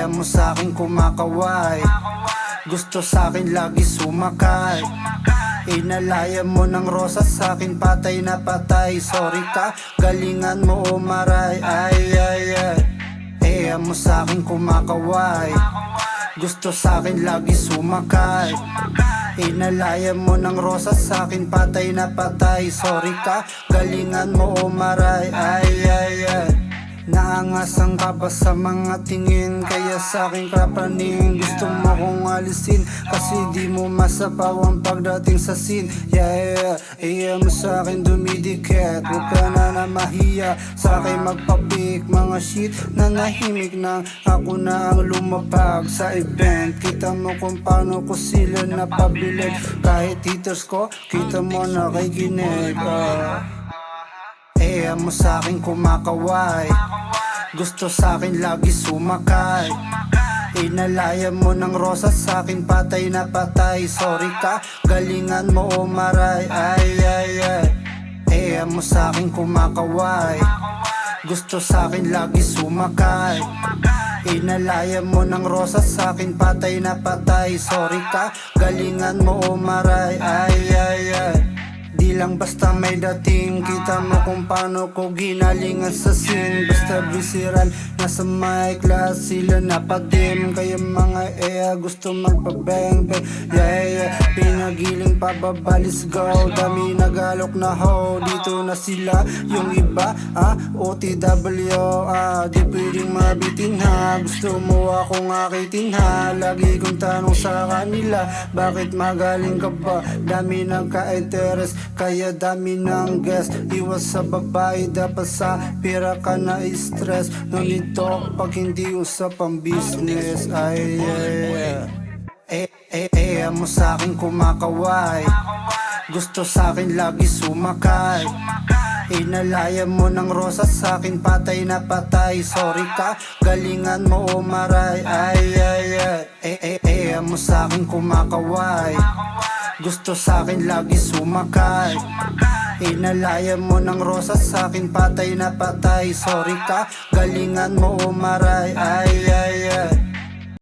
mo sa'kin kumakaway, gusto sa'kin lagi sumakay. Inalaya mo ng rosas sa'kin, patay na patay. Sorry ka, galingan mo umaray. Mo sa'kin kumakaway, gusto sa'kin lagi sumakay. Inalaya mo ng rosas sa'kin, patay na patay. Sorry ka, galingan mo umaray. Naangasan ka ba sa mga tingin? Kaya sa'kin kapraning gusto mo kong alisin, kasi di mo masapaw ang pagdating sa scene. Mo sa'kin dumidikit, huwag ka na mahiya sa'kin magpapik. Mga shit na nahimik nang ako na ang lumapag sa event. Kita mo kung paano ko sila napabilib, kahit haters ko, kita mo nakikinig. Mo sa'kin kumakaway, gusto sa'kin lagi sumakay. Inalaya mo ng rosas sa'kin, patay na patay. Sorry ka, galingan mo umaray. Mo sa'kin kumakaway, gusto sa'kin lagi sumakay. Inalaya mo ng rosas sa'kin, patay na patay. Sorry ka, galingan mo umaray. Di lang basta may dating, kita mo kung paano ko ginalingan sa scene. Basta bisiran, nasa my class sila napadim. Kaya mga gusto magpabang bang. Pinagiling pababa, let's go. Dami nagalok na ho, dito na sila. Yung iba, OTW, di pwedeng mabitin ha. Gusto mo akong akitin ha. Lagi kong tanong sa kanila, bakit magaling ka ba? Dami nagka-interest, kaya dami ng guest. Iwas sa babae, dapat sa pera ka na stress. No need talk pag hindi usap ang business. Mo sa'kin kumakaway, gusto sa'kin lagi sumakay. Inalaya mo ng rosas sa'kin, patay na patay. Sorry ka, galingan mo umaray. Mo sa'kin kumakaway, gusto sa'kin lagi sumakay. Inalaya mo ng rosas sa'kin, patay na patay. Sorry ka, galingan mo umaray.